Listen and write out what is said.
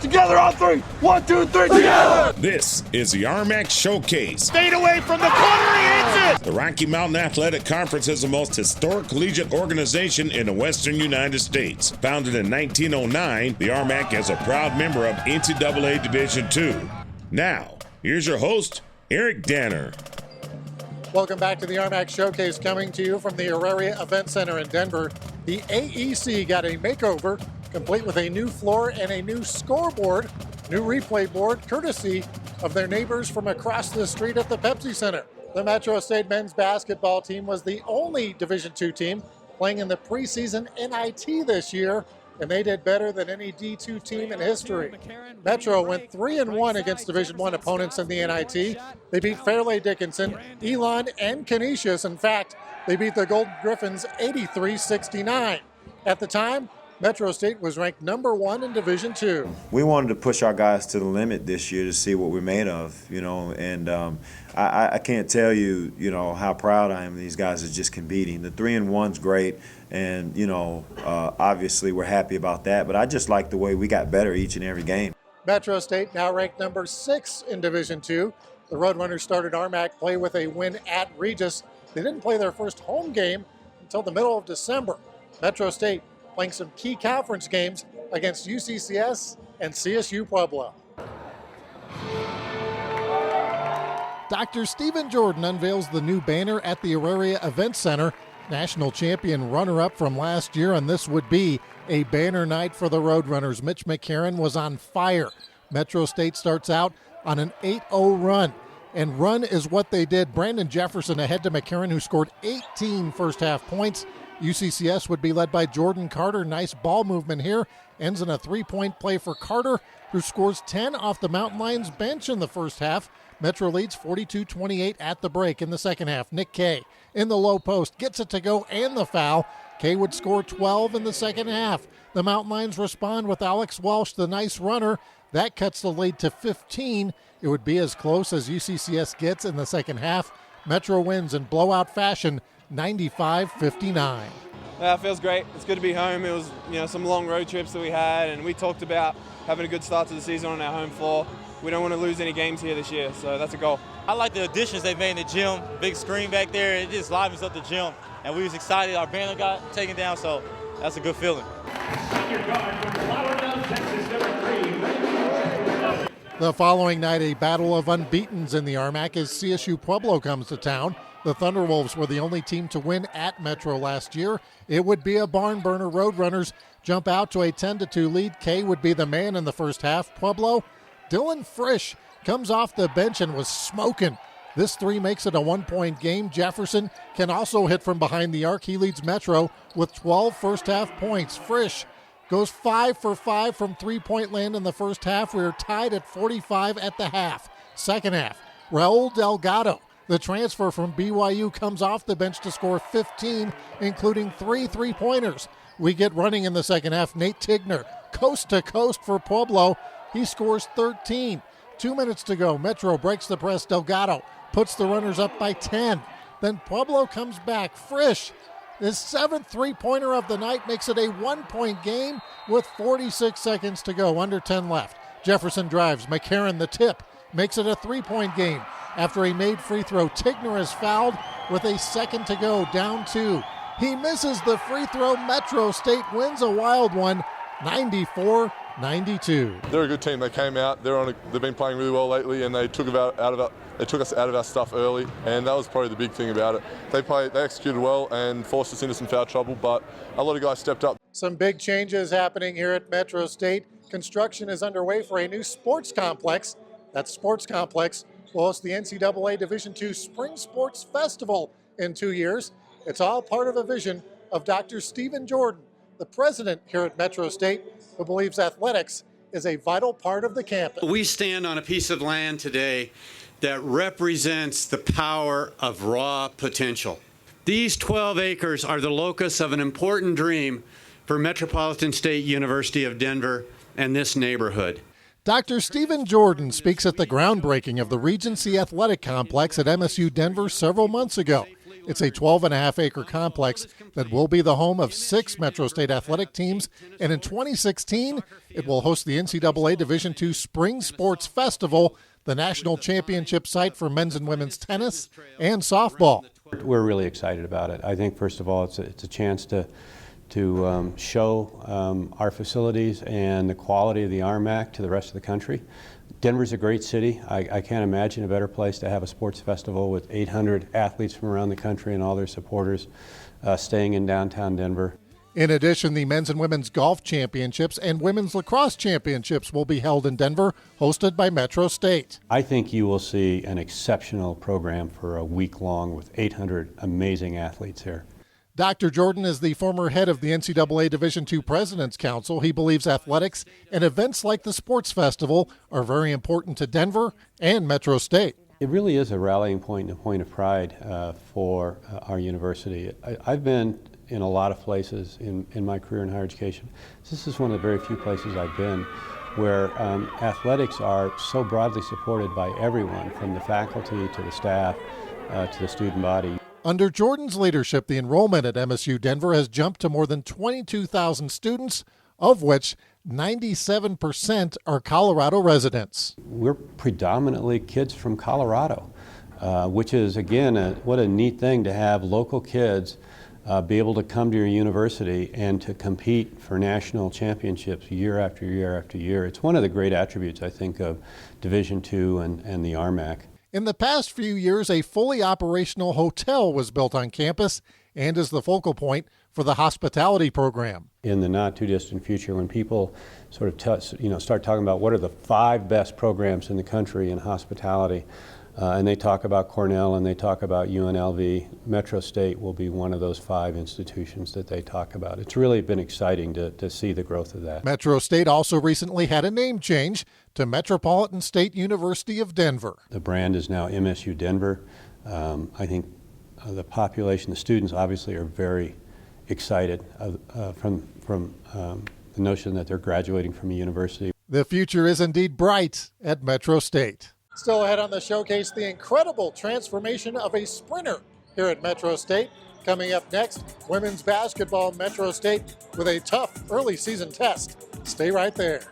Together on three. 1, 2, 3, together! This is the RMAC Showcase. Fade away from the corner, he hits it! The Rocky Mountain Athletic Conference is the most historic collegiate organization in the western United States. Founded in 1909, the RMAC is a proud member of NCAA Division II. Now, here's your host, Eric Danner. Welcome back to the RMAC Showcase, coming to you from the Auraria Event Center in Denver. The AEC got a makeover, complete with a new floor and a new scoreboard, new replay board, courtesy of their neighbors from across the street at the Pepsi Center. The Metro State men's basketball team was the only Division II team playing in the preseason NIT this year, and they did better than any D2 team in history. Metro went 3-1 against Division I opponents in the NIT. They beat Fairleigh Dickinson, Elon, and Canisius. In fact, they beat the Golden Griffins 83-69. At the time, Metro State was ranked number 1 in Division II. We wanted to push our guys to the limit this year to see what we're made of, and I can't tell you, how proud I am of these guys is just competing. The 3-1's great, and, obviously we're happy about that, but I just like the way we got better each and every game. Metro State now ranked number 6 in Division II. The Roadrunners started RMAC play with a win at Regis. They didn't play their first home game until the middle of December. Metro State playing some key conference games against UCCS and CSU-Pueblo. Dr. Stephen Jordan unveils the new banner at the Auraria Event Center. National champion runner-up from last year, and this would be a banner night for the Roadrunners. Mitch McCarron was on fire. Metro State starts out on an 8-0 run, and run is what they did. Brandon Jefferson ahead to McCarron, who scored 18 first-half points. UCCS would be led by Jordan Carter. Nice ball movement here. Ends in a three-point play for Carter, who scores 10 off the Mountain Lions bench in the first half. Metro leads 42-28 at the break. In the second half, Nick Kay in the low post gets it to go and the foul. Kay would score 12 in the second half. The Mountain Lions respond with Alex Walsh, the nice runner. That cuts the lead to 15. It would be as close as UCCS gets in the second half. Metro wins in blowout fashion, 95-59. It feels great. It's good to be home. It was, some long road trips that we had, and we talked about having a good start to the season on our home floor. We don't want to lose any games here this year, so that's a goal. I like the additions they made in the gym. Big screen back there, it just livens up the gym. And we was excited. Our banner got taken down, so that's a good feeling. The following night, a battle of unbeatens in the RMAC as CSU-Pueblo comes to town. The Thunderwolves were the only team to win at Metro last year. It would be a barn burner. Roadrunners jump out to a 10-2 lead. Kay would be the man in the first half. Pueblo, Dylan Frisch comes off the bench and was smoking. This three makes it a one-point game. Jefferson can also hit from behind the arc. He leads Metro with 12 first-half points. Frisch goes 5 for 5 from three-point land in the first half. We are tied at 45 at the half. Second half, Raul Delgado, the transfer from BYU, comes off the bench to score 15, including 3 three-pointers. We get running in the second half. Nate Tigner, coast to coast for Pueblo. He scores 13. 2 minutes to go. Metro breaks the press. Delgado puts the runners up by 10. Then Pueblo comes back. Frisch, his 7th three-pointer of the night, makes it a one-point game with 46 seconds to go, under 10 left. Jefferson drives. McCarron, the tip, makes it a three-point game. After a made free throw, Tigner is fouled with a second to go, down 2. He misses the free throw. Metro State wins a wild one, 94-92. They're a good team. They came out. They've been playing really well lately, and they took us out of our stuff early, and that was probably the big thing about it. They executed well and forced us into some foul trouble, but a lot of guys stepped up. Some big changes happening here at Metro State. Construction is underway for a new sports complex. That sports complex will host the NCAA Division II Spring Sports Festival in 2 years. It's all part of a vision of Dr. Stephen Jordan, the president here at Metro State, who believes athletics is a vital part of the campus. We stand on a piece of land today that represents the power of raw potential. These 12 acres are the locus of an important dream for Metropolitan State University of Denver and this neighborhood. Dr. Stephen Jordan speaks at the groundbreaking of the Regency Athletic Complex at MSU Denver several months ago. It's a 12.5-acre complex that will be the home of 6 Metro State athletic teams, and in 2016, it will host the NCAA Division II Spring Sports Festival, the national championship site for men's and women's tennis and softball. We're really excited about it. I think, first of all, it's a chance to show our facilities and the quality of the RMAC to the rest of the country. Denver's a great city. I can't imagine a better place to have a sports festival with 800 athletes from around the country and all their supporters staying in downtown Denver. In addition, the men's and women's golf championships and women's lacrosse championships will be held in Denver, hosted by Metro State. I think you will see an exceptional program for a week long with 800 amazing athletes here. Dr. Jordan is the former head of the NCAA Division II President's Council. He believes athletics and events like the Sports Festival are very important to Denver and Metro State. It really is a rallying point and a point of pride for our university. I've been in a lot of places in my career in higher education. This is one of the very few places I've been where athletics are so broadly supported by everyone, from the faculty to the staff to the student body. Under Jordan's leadership, the enrollment at MSU Denver has jumped to more than 22,000 students, of which 97% are Colorado residents. We're predominantly kids from Colorado, which is, again, what a neat thing to have local kids be able to come to your university and to compete for national championships year after year after year. It's one of the great attributes, I think, of Division II and the RMAC. In the past few years, a fully operational hotel was built on campus and is the focal point for the hospitality program. In the not too distant future, when people sort of start talking about what are the 5 best programs in the country in hospitality, and they talk about Cornell and they talk about UNLV, Metro State will be one of those 5 institutions that they talk about. It's really been exciting to see the growth of that. Metro State also recently had a name change to Metropolitan State University of Denver. The brand is now MSU Denver. I think the population, the students obviously are very excited from the notion that they're graduating from a university. The future is indeed bright at Metro State. Still ahead on the showcase, the incredible transformation of a sprinter here at Metro State. Coming up next, women's basketball, Metro State with a tough early season test. Stay right there.